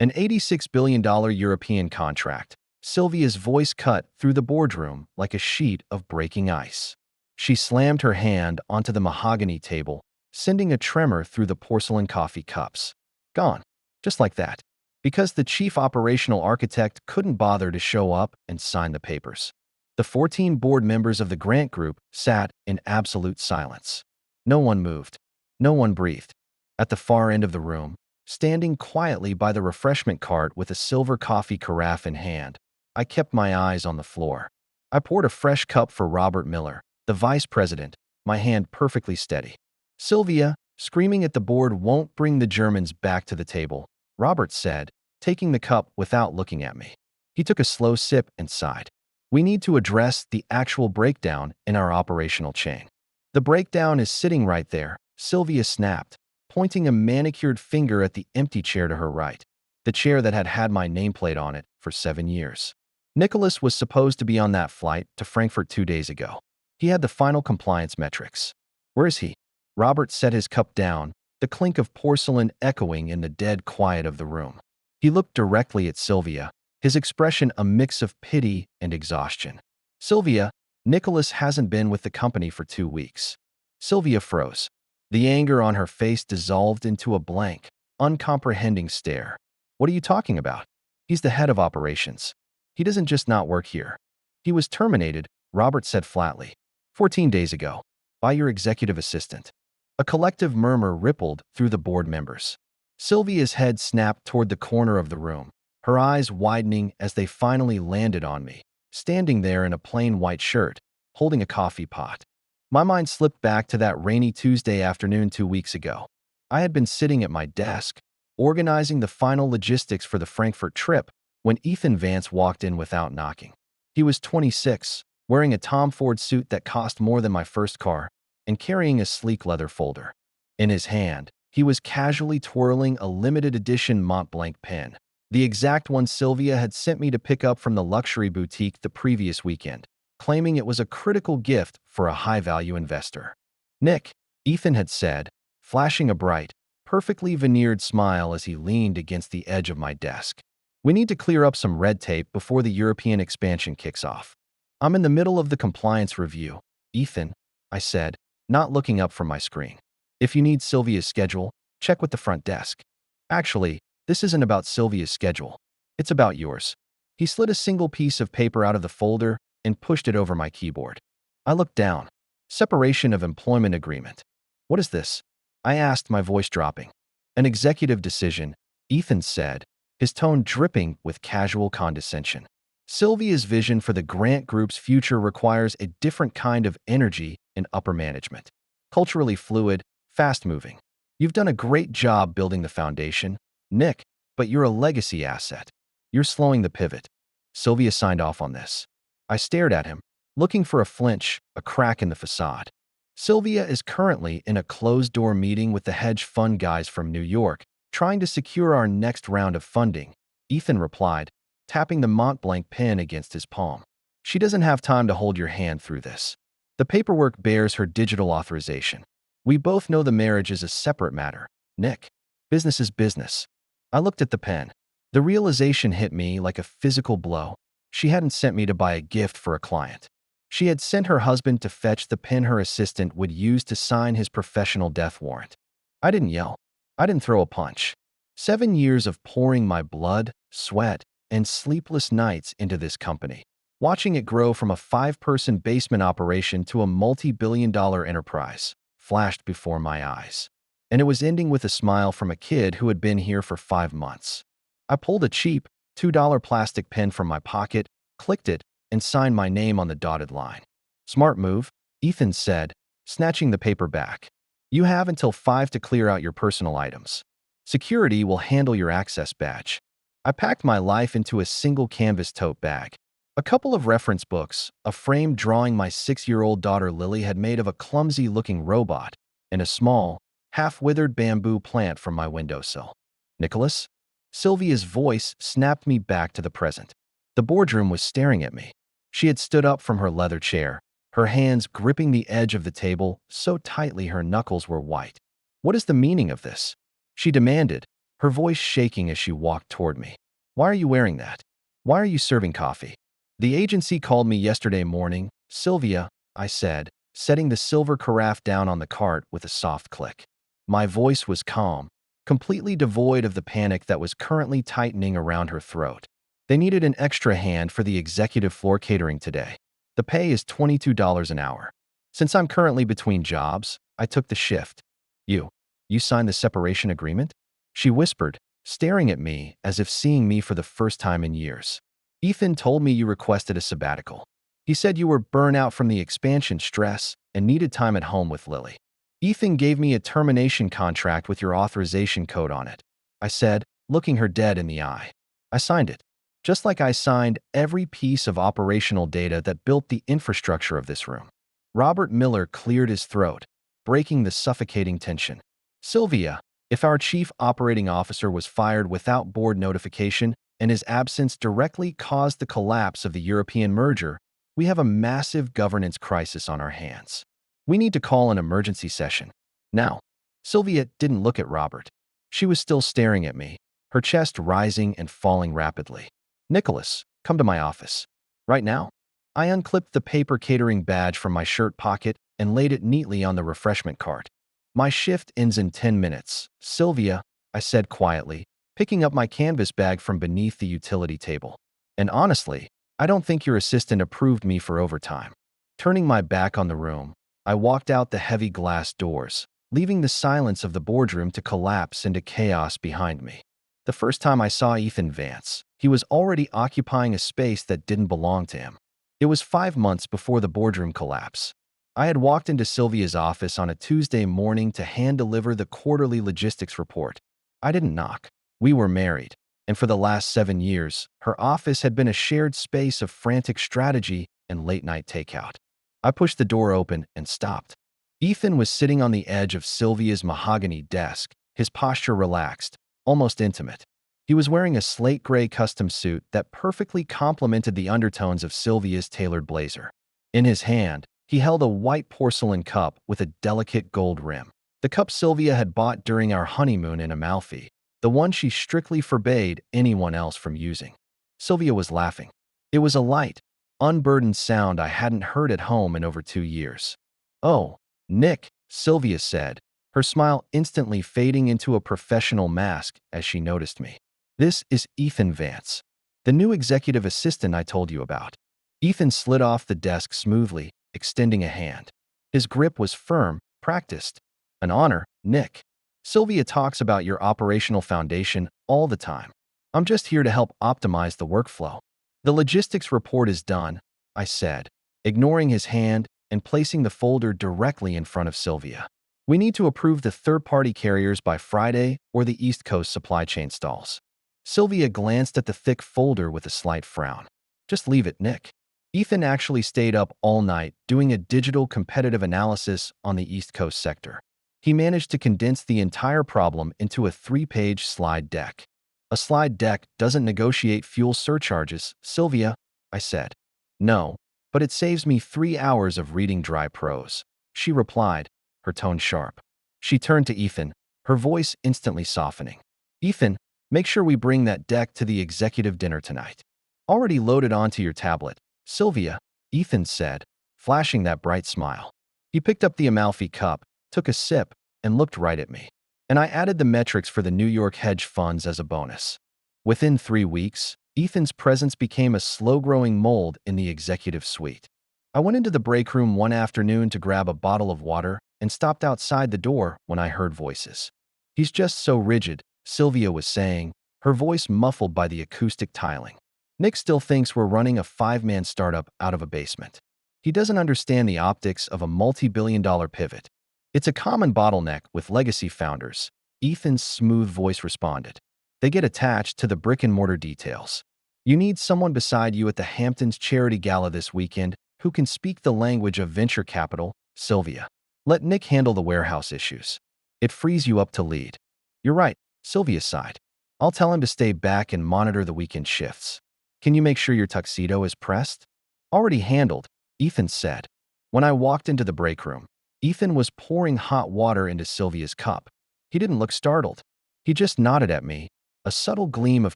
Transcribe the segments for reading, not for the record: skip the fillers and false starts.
An $86 billion European contract. Sylvia's voice cut through the boardroom like a sheet of breaking ice. She slammed her hand onto the mahogany table, sending a tremor through the porcelain coffee cups. Gone. Just like that. Because the chief operational architect couldn't bother to show up and sign the papers. The 14 board members of the grant group sat in absolute silence. No one moved. No one breathed. At the far end of the room, standing quietly by the refreshment cart with a silver coffee carafe in hand, I kept my eyes on the floor. I poured a fresh cup for Robert Miller, the vice president, my hand perfectly steady. Sylvia, screaming at the board won't bring the Germans back to the table, Robert said, taking the cup without looking at me. He took a slow sip and sighed. We need to address the actual breakdown in our operational chain. The breakdown is sitting right there, Sylvia snapped, pointing a manicured finger at the empty chair to her right, the chair that had had my nameplate on it for 7 years. Nicholas was supposed to be on that flight to Frankfurt 2 days ago. He had the final compliance metrics. Where is he? Robert set his cup down, the clink of porcelain echoing in the dead quiet of the room. He looked directly at Sylvia, his expression a mix of pity and exhaustion. Sylvia, Nicholas hasn't been with the company for 2 weeks. Sylvia froze. The anger on her face dissolved into a blank, uncomprehending stare. What are you talking about? He's the head of operations. He doesn't just not work here. He was terminated, Robert said flatly, 14 days ago, by your executive assistant. A collective murmur rippled through the board members. Sylvia's head snapped toward the corner of the room, her eyes widening as they finally landed on me, standing there in a plain white shirt, holding a coffee pot. My mind slipped back to that rainy Tuesday afternoon 2 weeks ago. I had been sitting at my desk, organizing the final logistics for the Frankfurt trip, when Ethan Vance walked in without knocking. He was 26, wearing a Tom Ford suit that cost more than my first car, and carrying a sleek leather folder. In his hand, he was casually twirling a limited edition Mont-Blanc pen, the exact one Sylvia had sent me to pick up from the luxury boutique the previous weekend, claiming it was a critical gift for a high-value investor. Nick, Ethan had said, flashing a bright, perfectly veneered smile as he leaned against the edge of my desk. We need to clear up some red tape before the European expansion kicks off. I'm in the middle of the compliance review, Ethan, I said, not looking up from my screen. If you need Sylvia's schedule, check with the front desk. Actually, this isn't about Sylvia's schedule. It's about yours. He slid a single piece of paper out of the folder and pushed it over my keyboard. I looked down. Separation of employment agreement. What is this? I asked, my voice dropping. An executive decision, Ethan said, his tone dripping with casual condescension. Sylvia's vision for the Grant Group's future requires a different kind of energy in upper management. Culturally fluid, fast-moving. You've done a great job building the foundation, Nick, but you're a legacy asset. You're slowing the pivot. Sylvia signed off on this. I stared at him, looking for a flinch, a crack in the facade. Sylvia is currently in a closed-door meeting with the hedge fund guys from New York, trying to secure our next round of funding, Ethan replied, tapping the Mont-Blanc pen against his palm. She doesn't have time to hold your hand through this. The paperwork bears her digital authorization. We both know the marriage is a separate matter, Nick. Business is business. I looked at the pen. The realization hit me like a physical blow. She hadn't sent me to buy a gift for a client. She had sent her husband to fetch the pen her assistant would use to sign his professional death warrant. I didn't yell. I didn't throw a punch. 7 years of pouring my blood, sweat, and sleepless nights into this company, watching it grow from a 5-person basement operation to a multi-billion-dollar enterprise, flashed before my eyes. And it was ending with a smile from a kid who had been here for 5 months. I pulled a cheap, $2 plastic pen from my pocket, clicked it, and signed my name on the dotted line. Smart move, Ethan said, snatching the paper back. You have until 5 to clear out your personal items. Security will handle your access badge. I packed my life into a single canvas tote bag. A couple of reference books, a frame drawing my 6-year-old daughter Lily had made of a clumsy-looking robot, and a small, half-withered bamboo plant from my windowsill. Nicholas? Sylvia's voice snapped me back to the present. The boardroom was staring at me. She had stood up from her leather chair, her hands gripping the edge of the table so tightly her knuckles were white. What is the meaning of this? She demanded, her voice shaking as she walked toward me. Why are you wearing that? Why are you serving coffee? The agency called me yesterday morning, Sylvia, I said, setting the silver carafe down on the cart with a soft click. My voice was calm, completely devoid of the panic that was currently tightening around her throat. They needed an extra hand for the executive floor catering today. The pay is $22 an hour. Since I'm currently between jobs, I took the shift. You signed the separation agreement? She whispered, staring at me as if seeing me for the first time in years. Ethan told me you requested a sabbatical. He said you were burnt out from the expansion stress and needed time at home with Lily. Ethan gave me a termination contract with your authorization code on it, I said, looking her dead in the eye. I signed it, just like I signed every piece of operational data that built the infrastructure of this room. Robert Miller cleared his throat, breaking the suffocating tension. Sylvia, if our chief operating officer was fired without board notification and his absence directly caused the collapse of the European merger, we have a massive governance crisis on our hands. We need to call an emergency session. Now, Sylvia didn't look at Robert. She was still staring at me, her chest rising and falling rapidly. Nicholas, come to my office. Right now. I unclipped the paper catering badge from my shirt pocket and laid it neatly on the refreshment cart. My shift ends in 10 minutes. Sylvia, I said quietly, picking up my canvas bag from beneath the utility table. And honestly, I don't think your assistant approved me for overtime. Turning my back on the room, I walked out the heavy glass doors, leaving the silence of the boardroom to collapse into chaos behind me. The first time I saw Ethan Vance, he was already occupying a space that didn't belong to him. It was 5 months before the boardroom collapse. I had walked into Sylvia's office on a Tuesday morning to hand-deliver the quarterly logistics report. I didn't knock. We were married, and for the last 7 years, her office had been a shared space of frantic strategy and late-night takeout. I pushed the door open and stopped. Ethan was sitting on the edge of Sylvia's mahogany desk, his posture relaxed, almost intimate. He was wearing a slate gray custom suit that perfectly complemented the undertones of Sylvia's tailored blazer. In his hand, he held a white porcelain cup with a delicate gold rim. The cup Sylvia had bought during our honeymoon in Amalfi, the one she strictly forbade anyone else from using. Sylvia was laughing. It was a light, unburdened sound I hadn't heard at home in over 2 years. "Oh, Nick," Sylvia said, her smile instantly fading into a professional mask as she noticed me. "This is Ethan Vance, the new executive assistant I told you about." Ethan slid off the desk smoothly, extending a hand. His grip was firm, practiced. "An honor, Nick. Sylvia talks about your operational foundation all the time. I'm just here to help optimize the workflow." "The logistics report is done," I said, ignoring his hand and placing the folder directly in front of Sylvia. "We need to approve the third-party carriers by Friday or the East Coast supply chain stalls." Sylvia glanced at the thick folder with a slight frown. "Just leave it, Nick." Ethan actually stayed up all night doing a digital competitive analysis on the East Coast sector. He managed to condense the entire problem into a 3-page slide deck. "A slide deck doesn't negotiate fuel surcharges, Sylvia," I said. "No, but it saves me 3 hours of reading dry prose," she replied, her tone sharp. She turned to Ethan, her voice instantly softening. "Ethan, make sure we bring that deck to the executive dinner tonight. Already loaded onto your tablet." "Sylvia," Ethan said, flashing that bright smile. He picked up the Amalfi cup, took a sip, and looked right at me. "And I added the metrics for the New York hedge funds as a bonus." Within 3 weeks, Ethan's presence became a slow-growing mold in the executive suite. I went into the break room one afternoon to grab a bottle of water and stopped outside the door when I heard voices. "He's just so rigid," Sylvia was saying, her voice muffled by the acoustic tiling. "Nick still thinks we're running a 5-man startup out of a basement. He doesn't understand the optics of a multi-billion-dollar pivot. It's a common bottleneck with legacy founders," Ethan's smooth voice responded. "They get attached to the brick-and-mortar details. You need someone beside you at the Hamptons charity gala this weekend who can speak the language of venture capital, Sylvia. Let Nick handle the warehouse issues. It frees you up to lead." "You're right," Sylvia sighed. "I'll tell him to stay back and monitor the weekend shifts. Can you make sure your tuxedo is pressed?" "Already handled," Ethan said. When I walked into the break room, Ethan was pouring hot water into Sylvia's cup. He didn't look startled. He just nodded at me, a subtle gleam of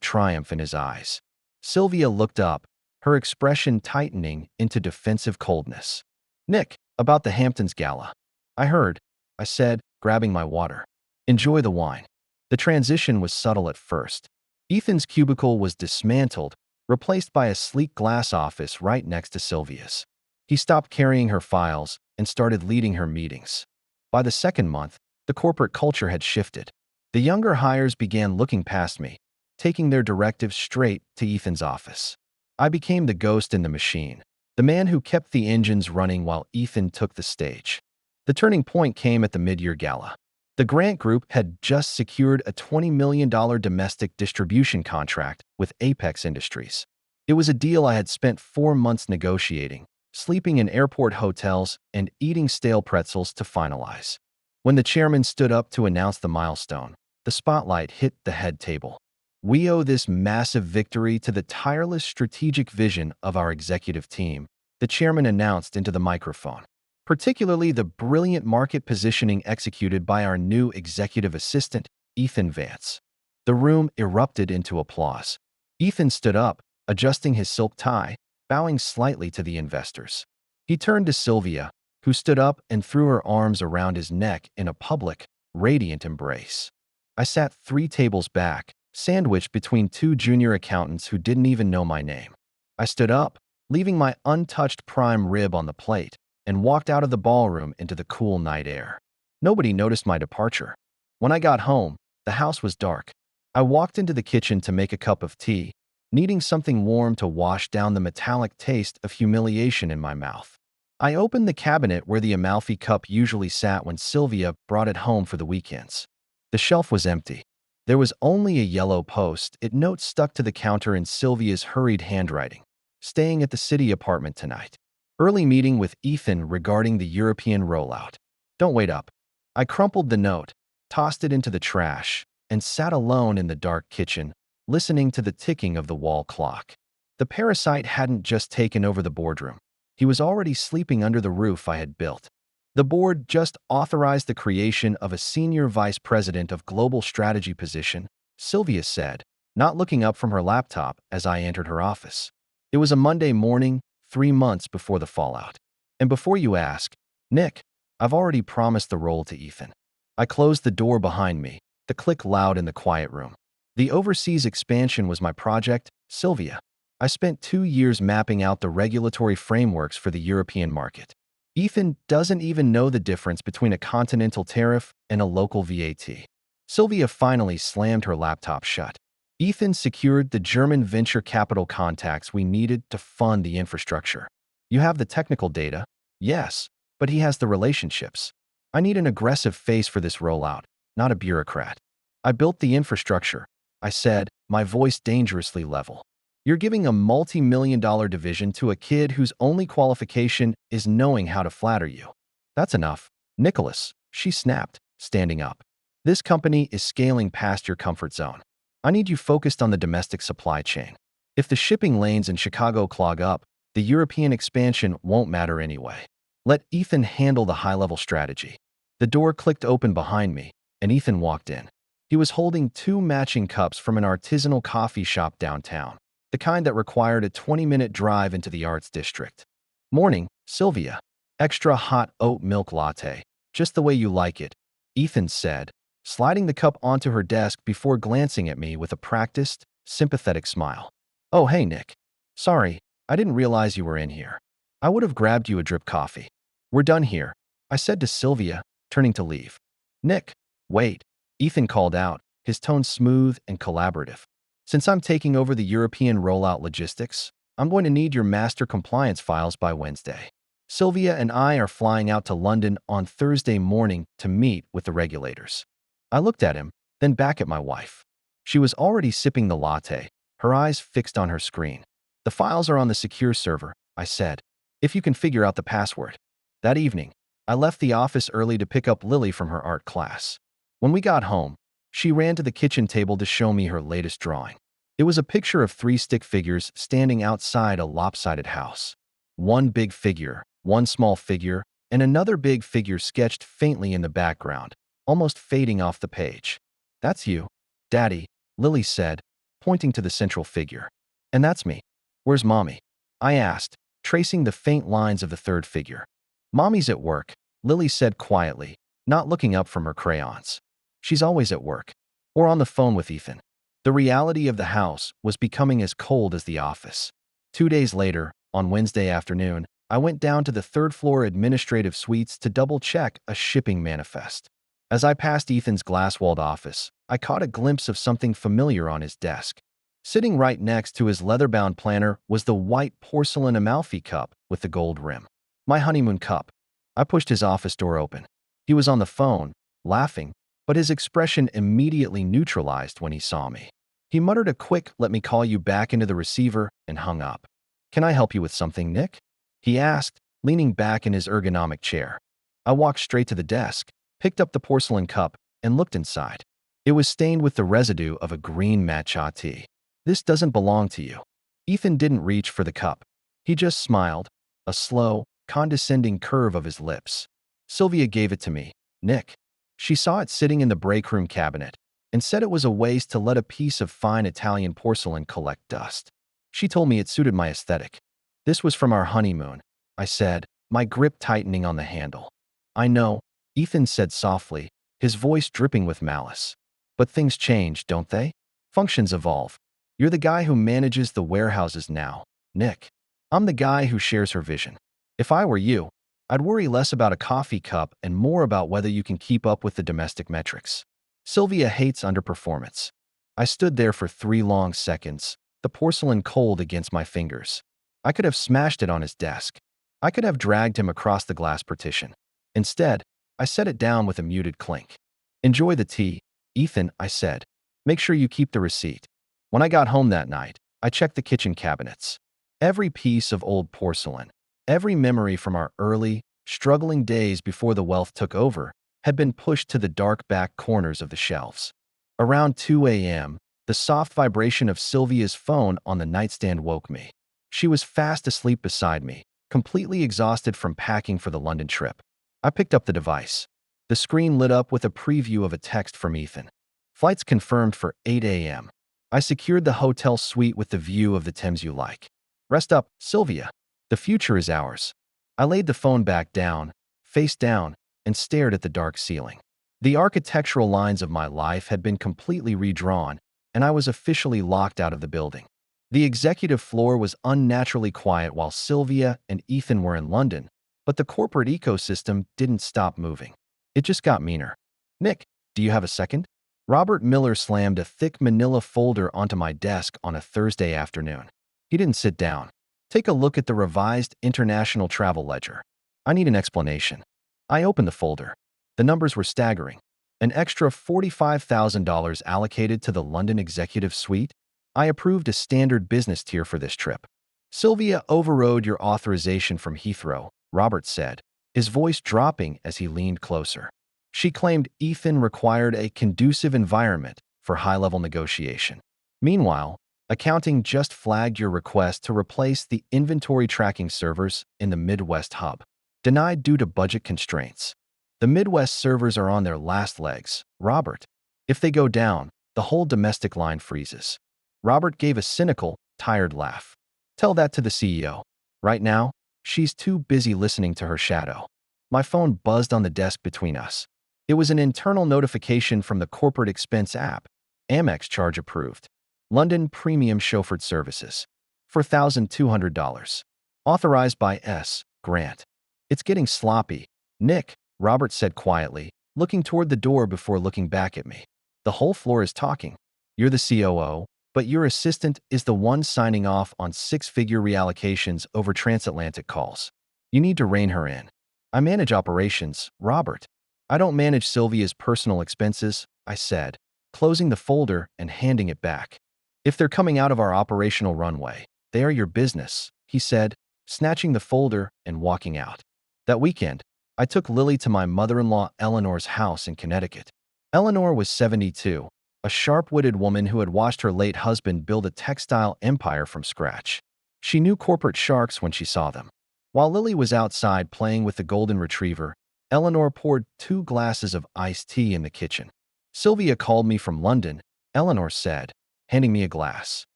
triumph in his eyes. Sylvia looked up, her expression tightening into defensive coldness. Nick, about the Hamptons Gala. I heard, I said, grabbing my water. Enjoy the wine. The transition was subtle at first. Ethan's cubicle was dismantled, replaced by a sleek glass office right next to Sylvia's. He stopped carrying her files and started leading her meetings. By the second month, the corporate culture had shifted. The younger hires began looking past me, taking their directives straight to Ethan's office. I became the ghost in the machine, the man who kept the engines running while Ethan took the stage. The turning point came at the mid-year gala. The Grant Group had just secured a $20 million domestic distribution contract with Apex Industries. It was a deal I had spent 4 months negotiating, sleeping in airport hotels and eating stale pretzels to finalize. When the chairman stood up to announce the milestone, the spotlight hit the head table. We owe this massive victory to the tireless strategic vision of our executive team, the chairman announced into the microphone. Particularly the brilliant market positioning executed by our new executive assistant, Ethan Vance. The room erupted into applause. Ethan stood up, adjusting his silk tie, bowing slightly to the investors. He turned to Sylvia, who stood up and threw her arms around his neck in a public, radiant embrace. I sat 3 tables back, sandwiched between 2 junior accountants who didn't even know my name. I stood up, leaving my untouched prime rib on the plate, and walked out of the ballroom into the cool night air. Nobody noticed my departure. When I got home, the house was dark. I walked into the kitchen to make a cup of tea, needing something warm to wash down the metallic taste of humiliation in my mouth. I opened the cabinet where the Amalfi cup usually sat when Sylvia brought it home for the weekends. The shelf was empty. There was only a yellow post-it note stuck to the counter in Sylvia's hurried handwriting. Staying at the city apartment tonight. Early meeting with Ethan regarding the European rollout. Don't wait up. I crumpled the note, tossed it into the trash, and sat alone in the dark kitchen, listening to the ticking of the wall clock. The parasite hadn't just taken over the boardroom. He was already sleeping under the roof I had built. The board just authorized the creation of a senior vice president of global strategy position, Sylvia said, not looking up from her laptop as I entered her office. It was a Monday morning, 3 months before the fallout. And before you ask, Nick, I've already promised the role to Ethan. I closed the door behind me, the click loud in the quiet room. The overseas expansion was my project, Sylvia. I spent 2 years mapping out the regulatory frameworks for the European market. Ethan doesn't even know the difference between a continental tariff and a local VAT. Sylvia finally slammed her laptop shut. Ethan secured the German venture capital contacts we needed to fund the infrastructure. You have the technical data, yes, but he has the relationships. I need an aggressive face for this rollout, not a bureaucrat. I built the infrastructure, I said, my voice dangerously level. You're giving a multi-million-dollar division to a kid whose only qualification is knowing how to flatter you. That's enough. Nicholas, she snapped, standing up. This company is scaling past your comfort zone. I need you focused on the domestic supply chain. If the shipping lanes in Chicago clog up, the European expansion won't matter anyway. Let Ethan handle the high-level strategy. The door clicked open behind me, and Ethan walked in. He was holding 2 matching cups from an artisanal coffee shop downtown, the kind that required a 20-minute drive into the arts district. Morning, Sylvia. Extra hot oat milk latte, just the way you like it, Ethan said, sliding the cup onto her desk before glancing at me with a practiced, sympathetic smile. Oh, hey, Nick. Sorry, I didn't realize you were in here. I would have grabbed you a drip coffee. We're done here, I said to Sylvia, turning to leave. Nick, wait, Ethan called out, his tone smooth and collaborative. Since I'm taking over the European rollout logistics, I'm going to need your master compliance files by Wednesday. Sylvia and I are flying out to London on Thursday morning to meet with the regulators. I looked at him, then back at my wife. She was already sipping the latte, her eyes fixed on her screen. The files are on the secure server, I said, if you can figure out the password. That evening, I left the office early to pick up Lily from her art class. When we got home, she ran to the kitchen table to show me her latest drawing. It was a picture of 3 stick figures standing outside a lopsided house. 1 big figure, 1 small figure, and another big figure sketched faintly in the background, almost fading off the page. That's you, Daddy, Lily said, pointing to the central figure. And that's me. Where's Mommy? I asked, tracing the faint lines of the third figure. Mommy's at work, Lily said quietly, not looking up from her crayons. She's always at work. Or on the phone with Ethan. The reality of the house was becoming as cold as the office. 2 days later, on Wednesday afternoon, I went down to the third-floor administrative suites to double-check a shipping manifest. As I passed Ethan's glass-walled office, I caught a glimpse of something familiar on his desk. Sitting right next to his leather-bound planner was the white porcelain Amalfi cup with the gold rim. My honeymoon cup. I pushed his office door open. He was on the phone, laughing, but his expression immediately neutralized when he saw me. He muttered a quick, "Let me call you back," into the receiver and hung up. "Can I help you with something, Nick?" he asked, leaning back in his ergonomic chair. I walked straight to the desk, picked up the porcelain cup, and looked inside. It was stained with the residue of a green matcha tea. "This doesn't belong to you." Ethan didn't reach for the cup. He just smiled, a slow, condescending curve of his lips. "Sylvia gave it to me, Nick." She saw it sitting in the break-room cabinet and said it was a waste to let a piece of fine Italian porcelain collect dust. She told me it suited my aesthetic. "This was from our honeymoon," I said, my grip tightening on the handle. "I know," Ethan said softly, his voice dripping with malice. "But things change, don't they? Functions evolve. You're the guy who manages the warehouses now, Nick. I'm the guy who shares her vision. If I were you, I'd worry less about a coffee cup and more about whether you can keep up with the domestic metrics. Sylvia hates underperformance." I stood there for 3 long seconds, the porcelain cold against my fingers. I could have smashed it on his desk. I could have dragged him across the glass partition. Instead, I set it down with a muted clink. "Enjoy the tea, Ethan," I said. "Make sure you keep the receipt." When I got home that night, I checked the kitchen cabinets. Every piece of old porcelain, every memory from our early, struggling days before the wealth took over, had been pushed to the dark back corners of the shelves. Around 2 a.m., the soft vibration of Sylvia's phone on the nightstand woke me. She was fast asleep beside me, completely exhausted from packing for the London trip. I picked up the device. The screen lit up with a preview of a text from Ethan. "Flights confirmed for 8 a.m. I secured the hotel suite with the view of the Thames you like. Rest up, Sylvia. The future is ours." I laid the phone back down, face down, and stared at the dark ceiling. The architectural lines of my life had been completely redrawn, and I was officially locked out of the building. The executive floor was unnaturally quiet while Sylvia and Ethan were in London, but the corporate ecosystem didn't stop moving. It just got meaner. "Nick, do you have a second?" Robert Miller slammed a thick manila folder onto my desk on a Thursday afternoon. He didn't sit down. "Take a look at the revised international travel ledger. I need an explanation." I opened the folder. The numbers were staggering. An extra $45,000 allocated to the London Executive Suite. I approved a standard business tier for this trip. "Sylvia overrode your authorization from Heathrow," Robert said, his voice dropping as he leaned closer. "She claimed Ethan required a conducive environment for high-level negotiation. Meanwhile, accounting just flagged your request to replace the inventory tracking servers in the Midwest hub. Denied due to budget constraints. The Midwest servers are on their last legs, Robert. If they go down, the whole domestic line freezes." Robert gave a cynical, tired laugh. "Tell that to the CEO. Right now, she's too busy listening to her shadow." My phone buzzed on the desk between us. It was an internal notification from the corporate expense app. Amex charge approved. London Premium Chauffeured Services. For $1,200. Authorized by S. Grant. "It's getting sloppy, Nick," Robert said quietly, looking toward the door before looking back at me. "The whole floor is talking. You're the COO, but your assistant is the one signing off on 6-figure reallocations over transatlantic calls. You need to rein her in." "I manage operations, Robert. I don't manage Sylvia's personal expenses," I said, closing the folder and handing it back. "If they're coming out of our operational runway, they are your business," he said, snatching the folder and walking out. That weekend, I took Lily to my mother-in-law Eleanor's house in Connecticut. Eleanor was 72, a sharp-witted woman who had watched her late husband build a textile empire from scratch. She knew corporate sharks when she saw them. While Lily was outside playing with the golden retriever, Eleanor poured 2 glasses of iced tea in the kitchen. "Sylvia called me from London," Eleanor said, handing me a glass.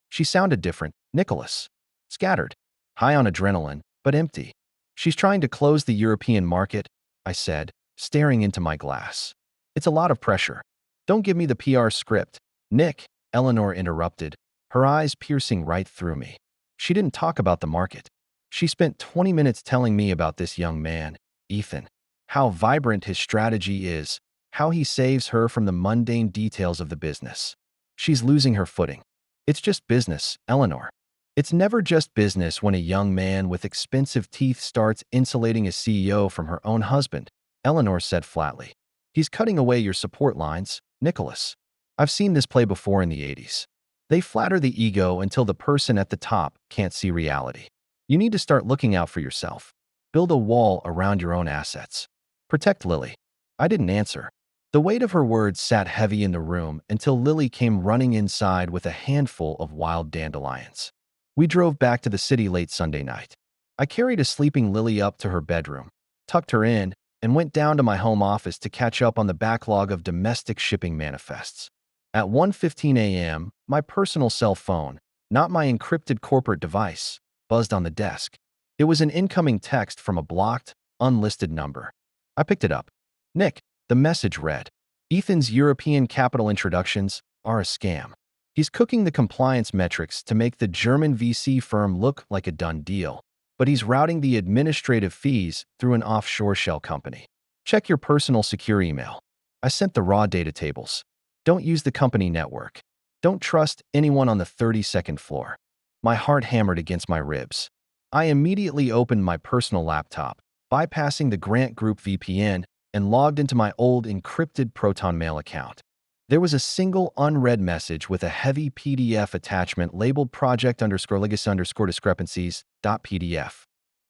She sounded different, Nicholas. Scattered. High on adrenaline, but empty. She's trying to close the European market, I said, staring into my glass. It's a lot of pressure. Don't give me the PR script. Nick, Eleanor interrupted, her eyes piercing right through me. She didn't talk about the market. She spent 20 minutes telling me about this young man, Ethan. How vibrant his strategy is, how he saves her from the mundane details of the business. She's losing her footing. It's just business, Eleanor. It's never just business when a young man with expensive teeth starts insulating a CEO from her own husband, Eleanor said flatly. He's cutting away your support lines, Nicholas. I've seen this play before in the 80s. They flatter the ego until the person at the top can't see reality. You need to start looking out for yourself. Build a wall around your own assets. Protect Lily. I didn't answer. The weight of her words sat heavy in the room until Lily came running inside with a handful of wild dandelions. We drove back to the city late Sunday night. I carried a sleeping Lily up to her bedroom, tucked her in, and went down to my home office to catch up on the backlog of domestic shipping manifests. At 1:15 a.m., my personal cell phone, not my encrypted corporate device, buzzed on the desk. It was an incoming text from a blocked, unlisted number. I picked it up. Nick, the message read, Ethan's European capital introductions are a scam. He's cooking the compliance metrics to make the German VC firm look like a done deal, but he's routing the administrative fees through an offshore shell company. Check your personal secure email. I sent the raw data tables. Don't use the company network. Don't trust anyone on the 32nd floor. My heart hammered against my ribs. I immediately opened my personal laptop, bypassing the Grant Group VPN, and logged into my old encrypted Proton Mail account. There was a single unread message with a heavy PDF attachment labeled project_legacy_discrepancies.pdf.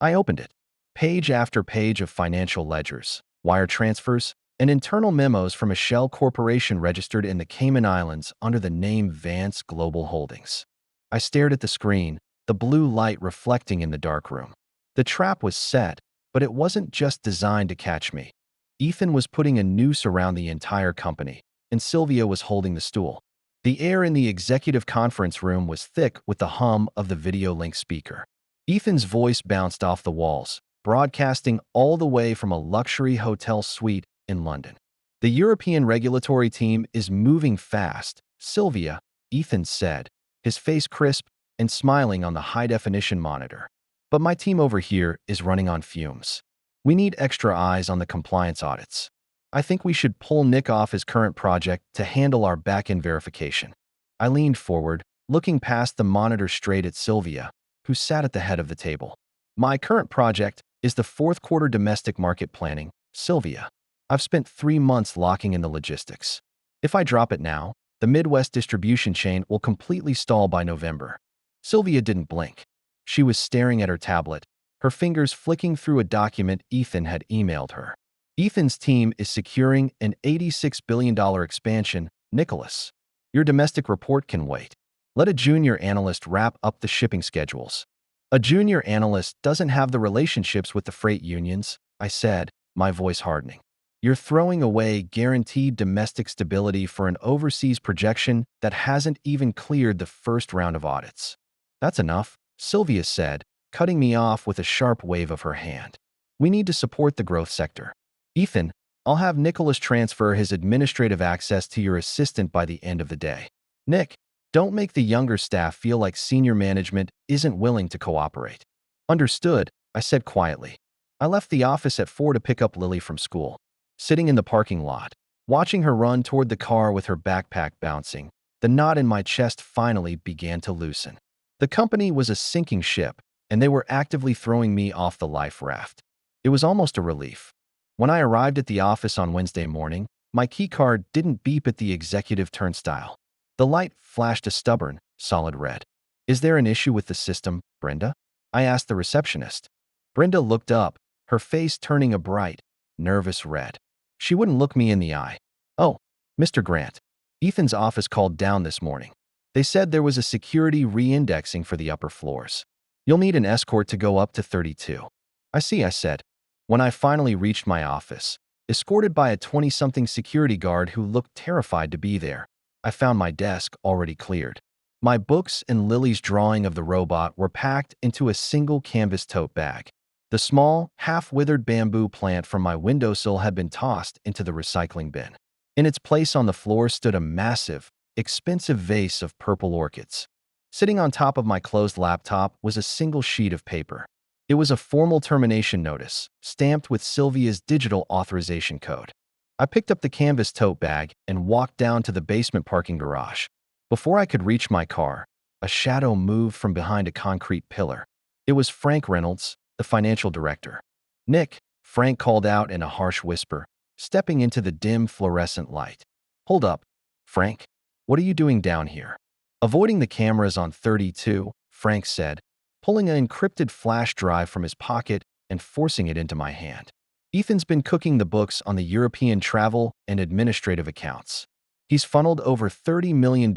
I opened it. Page after page of financial ledgers, wire transfers, and internal memos from a shell corporation registered in the Cayman Islands under the name Vance Global Holdings. I stared at the screen, the blue light reflecting in the dark room. The trap was set, but it wasn't just designed to catch me. Ethan was putting a noose around the entire company, and Sylvia was holding the stool. The air in the executive conference room was thick with the hum of the video link speaker. Ethan's voice bounced off the walls, broadcasting all the way from a luxury hotel suite in London. The European regulatory team is moving fast, Sylvia, Ethan said, his face crisp and smiling on the high-definition monitor. But my team over here is running on fumes. We need extra eyes on the compliance audits. I think we should pull Nick off his current project to handle our back-end verification. I leaned forward, looking past the monitor straight at Sylvia, who sat at the head of the table. My current project is the fourth quarter domestic market planning, Sylvia. I've spent 3 months locking in the logistics. If I drop it now, the Midwest distribution chain will completely stall by November. Sylvia didn't blink. She was staring at her tablet, her fingers flicking through a document Ethan had emailed her. Ethan's team is securing an $86 billion expansion, Nicholas. Your domestic report can wait. Let a junior analyst wrap up the shipping schedules. A junior analyst doesn't have the relationships with the freight unions, I said, my voice hardening. You're throwing away guaranteed domestic stability for an overseas projection that hasn't even cleared the first round of audits. That's enough, Sylvia said, cutting me off with a sharp wave of her hand. We need to support the growth sector. Ethan, I'll have Nicholas transfer his administrative access to your assistant by the end of the day. Nick, don't make the younger staff feel like senior management isn't willing to cooperate. Understood, I said quietly. I left the office at 4 to pick up Lily from school. Sitting in the parking lot, watching her run toward the car with her backpack bouncing, the knot in my chest finally began to loosen. The company was a sinking ship, and they were actively throwing me off the life raft. It was almost a relief. When I arrived at the office on Wednesday morning, my keycard didn't beep at the executive turnstile. The light flashed a stubborn, solid red. Is there an issue with the system, Brenda? I asked the receptionist. Brenda looked up, her face turning a bright, nervous red. She wouldn't look me in the eye. Oh, Mr. Grant. Ethan's office called down this morning. They said there was a security re-indexing for the upper floors. You'll need an escort to go up to 32. I see, I said. When I finally reached my office, escorted by a 20-something security guard who looked terrified to be there, I found my desk already cleared. My books and Lily's drawing of the robot were packed into a single canvas tote bag. The small, half-withered bamboo plant from my windowsill had been tossed into the recycling bin. In its place on the floor stood a massive, expensive vase of purple orchids. Sitting on top of my closed laptop was a single sheet of paper. It was a formal termination notice, stamped with Sylvia's digital authorization code. I picked up the canvas tote bag and walked down to the basement parking garage. Before I could reach my car, a shadow moved from behind a concrete pillar. It was Frank Reynolds, the financial director. "Nick," Frank called out in a harsh whisper, stepping into the dim fluorescent light. "Hold up, Frank. What are you doing down here?" "Avoiding the cameras on 32, Frank said, pulling an encrypted flash drive from his pocket and forcing it into my hand. "Ethan's been cooking the books on the European travel and administrative accounts. He's funneled over $30 million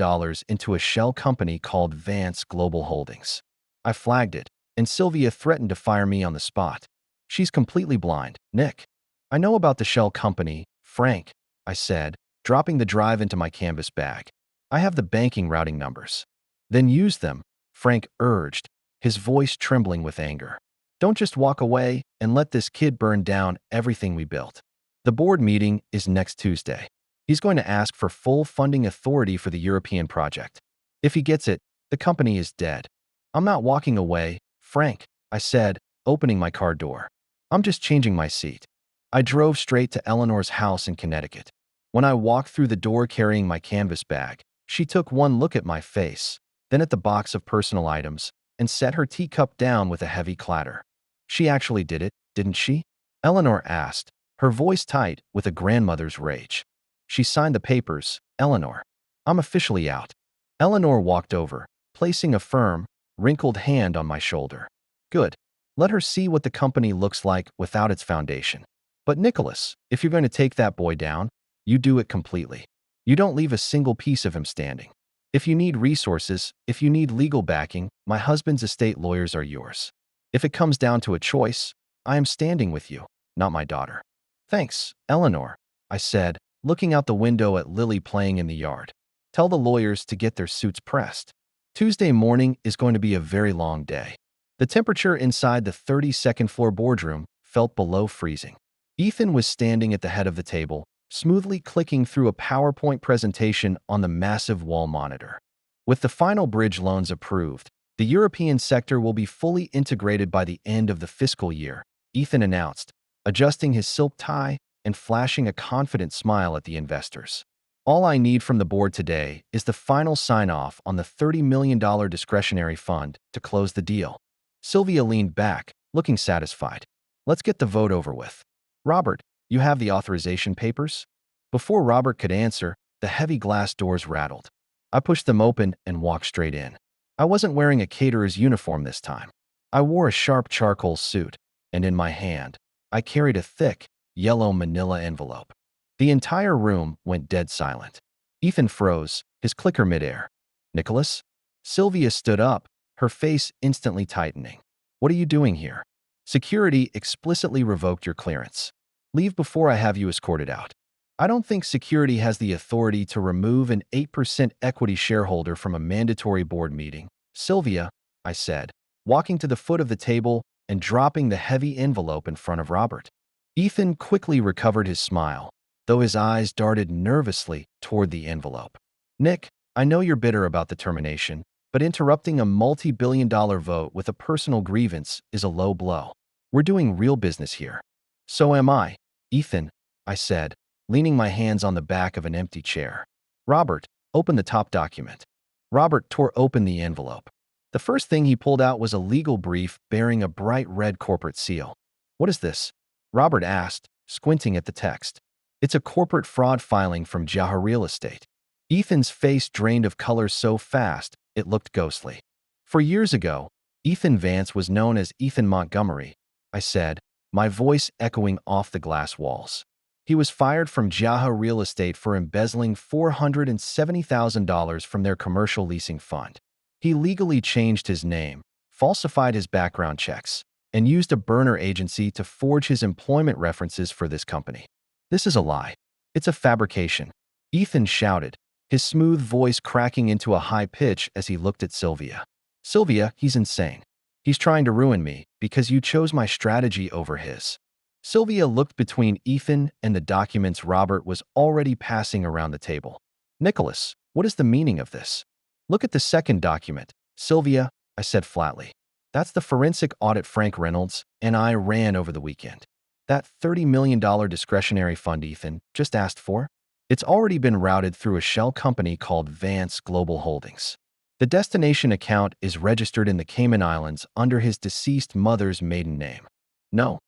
into a shell company called Vance Global Holdings." I flagged it, and Sylvia threatened to fire me on the spot. "She's completely blind, Nick." "I know about the shell company, Frank," I said, dropping the drive into my canvas bag. "I have the banking routing numbers." "Then use them," Frank urged, his voice trembling with anger. "Don't just walk away and let this kid burn down everything we built. The board meeting is next Tuesday. He's going to ask for full funding authority for the European project. If he gets it, the company is dead." "I'm not walking away, Frank," I said, opening my car door. "I'm just changing my seat." I drove straight to Eleanor's house in Connecticut. When I walked through the door carrying my canvas bag, she took one look at my face, then at the box of personal items, and set her teacup down with a heavy clatter. "She actually did it, didn't she?" Eleanor asked, her voice tight with a grandmother's rage. "She signed the papers, Eleanor. I'm officially out." Eleanor walked over, placing a firm, wrinkled hand on my shoulder. "Good. Let her see what the company looks like without its foundation. But Nicholas, if you're going to take that boy down, you do it completely. You don't leave a single piece of him standing. If you need resources, if you need legal backing, my husband's estate lawyers are yours. If it comes down to a choice, I am standing with you, not my daughter." "Thanks, Eleanor," I said, looking out the window at Lily playing in the yard. "Tell the lawyers to get their suits pressed. Tuesday morning is going to be a very long day." The temperature inside the 32nd floor boardroom felt below freezing. Ethan was standing at the head of the table, smoothly clicking through a PowerPoint presentation on the massive wall monitor. "With the final bridge loans approved, the European sector will be fully integrated by the end of the fiscal year," Ethan announced, adjusting his silk tie and flashing a confident smile at the investors. "All I need from the board today is the final sign-off on the $30 million discretionary fund to close the deal." Sylvia leaned back, looking satisfied. "Let's get the vote over with. Robert, you have the authorization papers?" Before Robert could answer, the heavy glass doors rattled. I pushed them open and walked straight in. I wasn't wearing a caterer's uniform this time. I wore a sharp charcoal suit, and in my hand, I carried a thick, yellow manila envelope. The entire room went dead silent. Ethan froze, his clicker midair. "Nicholas?" Sylvia stood up, her face instantly tightening. "What are you doing here? Security explicitly revoked your clearance. Leave before I have you escorted out." "I don't think security has the authority to remove an 8% equity shareholder from a mandatory board meeting, Sylvia," I said, walking to the foot of the table and dropping the heavy envelope in front of Robert. Ethan quickly recovered his smile, though his eyes darted nervously toward the envelope. "Nick, I know you're bitter about the termination, but interrupting a multi-billion-dollar vote with a personal grievance is a low blow. We're doing real business here." "So am I, Ethan," I said, leaning my hands on the back of an empty chair. "Robert, open the top document." Robert tore open the envelope. The first thing he pulled out was a legal brief bearing a bright red corporate seal. "What is this?" Robert asked, squinting at the text. "It's a corporate fraud filing from Jaha Real Estate." Ethan's face drained of color so fast, it looked ghostly. "For years ago, Ethan Vance was known as Ethan Montgomery," I said, my voice echoing off the glass walls. "He was fired from Jaha Real Estate for embezzling $470,000 from their commercial leasing fund. He legally changed his name, falsified his background checks, and used a burner agency to forge his employment references for this company. This is a lie. It's a fabrication," Ethan shouted, his smooth voice cracking into a high pitch as he looked at Sylvia. Sylvia, he's insane. He's trying to ruin me because you chose my strategy over his. Sylvia looked between Ethan and the documents Robert was already passing around the table. Nicholas, what is the meaning of this? Look at the second document. Sylvia, I said flatly. That's the forensic audit Frank Reynolds and I ran over the weekend. That $30 million discretionary fund Ethan just asked for? It's already been routed through a shell company called Vance Global Holdings. The destination account is registered in the Cayman Islands under his deceased mother's maiden name. No,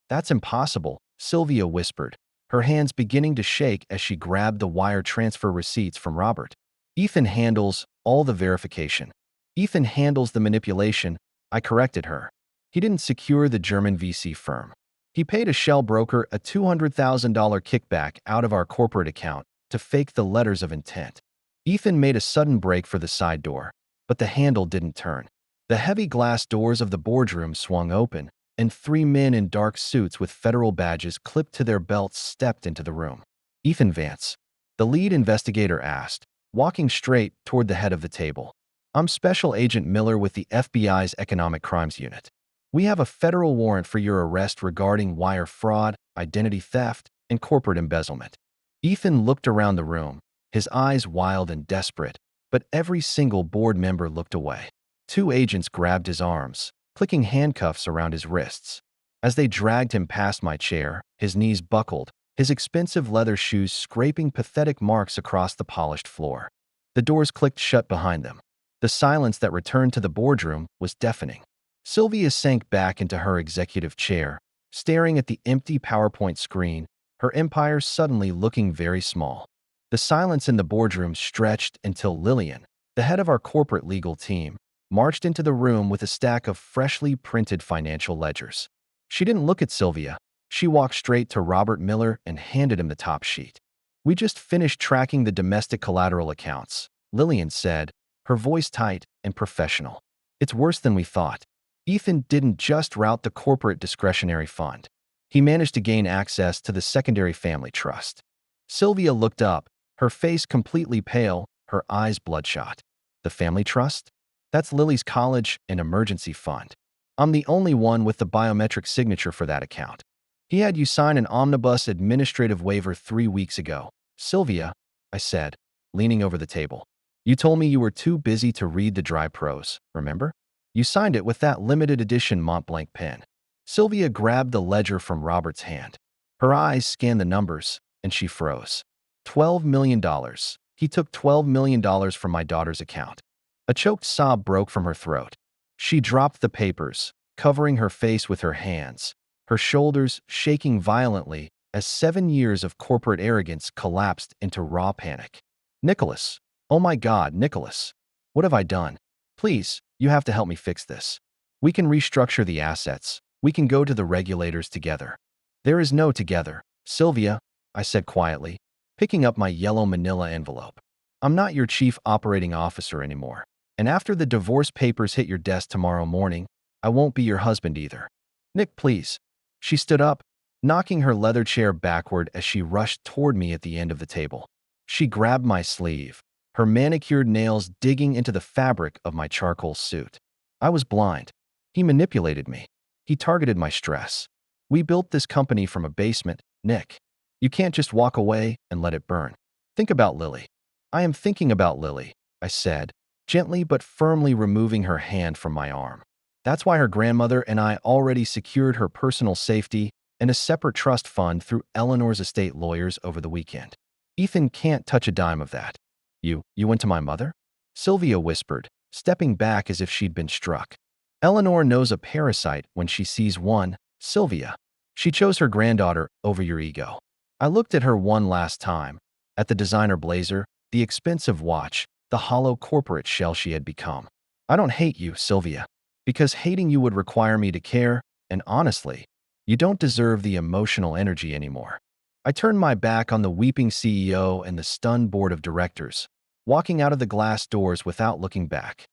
that's impossible, Sylvia whispered, her hands beginning to shake as she grabbed the wire transfer receipts from Robert. Ethan handles all the verification. Ethan handles the manipulation, I corrected her. He didn't secure the German VC firm. He paid a shell broker a $200,000 kickback out of our corporate account to fake the letters of intent. Ethan made a sudden break for the side door, but the handle didn't turn. The heavy glass doors of the boardroom swung open, and three men in dark suits with federal badges clipped to their belts stepped into the room. Ethan Vance, the lead investigator asked, walking straight toward the head of the table. I'm Special Agent Miller with the FBI's Economic Crimes Unit. We have a federal warrant for your arrest regarding wire fraud, identity theft, and corporate embezzlement. Ethan looked around the room, his eyes wild and desperate, but every single board member looked away. Two agents grabbed his arms, clicking handcuffs around his wrists. As they dragged him past my chair, his knees buckled, his expensive leather shoes scraping pathetic marks across the polished floor. The doors clicked shut behind them. The silence that returned to the boardroom was deafening. Sylvia sank back into her executive chair, staring at the empty PowerPoint screen, her empire suddenly looking very small. The silence in the boardroom stretched until Lillian, the head of our corporate legal team, marched into the room with a stack of freshly printed financial ledgers. She didn't look at Sylvia. She walked straight to Robert Miller and handed him the top sheet. We just finished tracking the domestic collateral accounts, Lillian said, her voice tight and professional. It's worse than we thought. Ethan didn't just route the corporate discretionary fund. He managed to gain access to the secondary family trust. Sylvia looked up, her face completely pale, her eyes bloodshot. The family trust? That's Lily's college and emergency fund. I'm the only one with the biometric signature for that account. He had you sign an omnibus administrative waiver 3 weeks ago. Sylvia, I said, leaning over the table. You told me you were too busy to read the dry prose, remember? You signed it with that limited edition Mont-Blanc pen. Sylvia grabbed the ledger from Robert's hand. Her eyes scanned the numbers, and she froze. $12 million. He took $12 million from my daughter's account. A choked sob broke from her throat. She dropped the papers, covering her face with her hands, her shoulders shaking violently as 7 years of corporate arrogance collapsed into raw panic. Nicholas. Oh my God, Nicholas. What have I done? Please, you have to help me fix this. We can restructure the assets. We can go to the regulators together. There is no together, Sylvia, I said quietly, picking up my yellow manila envelope. I'm not your chief operating officer anymore. And after the divorce papers hit your desk tomorrow morning, I won't be your husband either. Nick, please. She stood up, knocking her leather chair backward as she rushed toward me at the end of the table. She grabbed my sleeve, her manicured nails digging into the fabric of my charcoal suit. I was blind. He manipulated me. He targeted my stress. We built this company from a basement, Nick. You can't just walk away and let it burn. Think about Lily. I am thinking about Lily, I said, gently but firmly removing her hand from my arm. That's why her grandmother and I already secured her personal safety and a separate trust fund through Eleanor's estate lawyers over the weekend. Ethan can't touch a dime of that. You went to my mother? Sylvia whispered, stepping back as if she'd been struck. Eleanor knows a parasite when she sees one, Sylvia. She chose her granddaughter over your ego. I looked at her one last time, at the designer blazer, the expensive watch, the hollow corporate shell she had become. I don't hate you, Sylvia, because hating you would require me to care, and honestly, you don't deserve the emotional energy anymore. I turned my back on the weeping CEO and the stunned board of directors, walking out of the glass doors without looking back.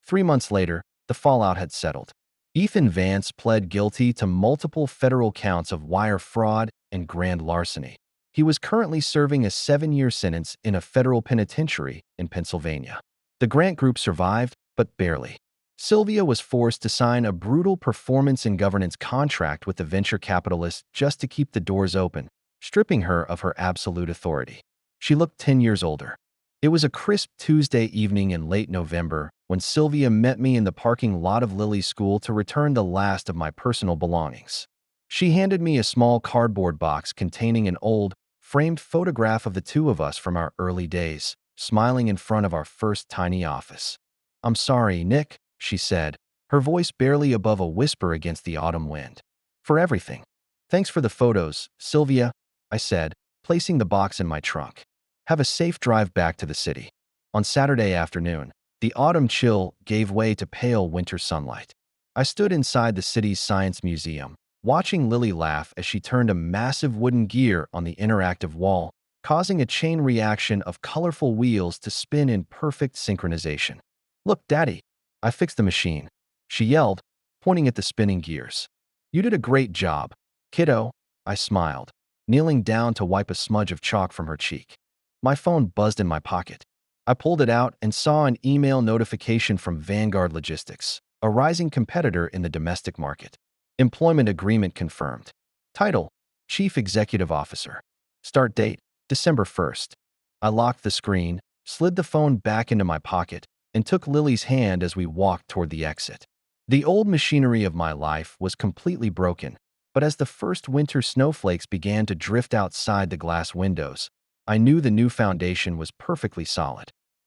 3 months later, the fallout had settled. Ethan Vance pled guilty to multiple federal counts of wire fraud and grand larceny. He was currently serving a 7-year sentence in a federal penitentiary in Pennsylvania. The Grant Group survived, but barely. Sylvia was forced to sign a brutal performance and governance contract with the venture capitalist just to keep the doors open, stripping her of her absolute authority. She looked 10 years older. It was a crisp Tuesday evening in late November when Sylvia met me in the parking lot of Lily's school to return the last of my personal belongings. She handed me a small cardboard box containing an old, framed photograph of the two of us from our early days, smiling in front of our first tiny office. "I'm sorry, Nick," she said, her voice barely above a whisper against the autumn wind. "For everything." "Thanks for the photos, Sylvia," I said, placing the box in my trunk. "Have a safe drive back to the city." On Saturday afternoon, the autumn chill gave way to pale winter sunlight. I stood inside the city's science museum, watching Lily laugh as she turned a massive wooden gear on the interactive wall, causing a chain reaction of colorful wheels to spin in perfect synchronization. "Look, Daddy, I fixed the machine," she yelled, pointing at the spinning gears. "You did a great job, kiddo," I smiled, kneeling down to wipe a smudge of chalk from her cheek. My phone buzzed in my pocket. I pulled it out and saw an email notification from Vanguard Logistics, a rising competitor in the domestic market. Employment agreement confirmed. Title: Chief Executive Officer. Start date: December 1st. I locked the screen, slid the phone back into my pocket, and took Lily's hand as we walked toward the exit. The old machinery of my life was completely broken, but as the first winter snowflakes began to drift outside the glass windows, I knew the new foundation was perfectly solid.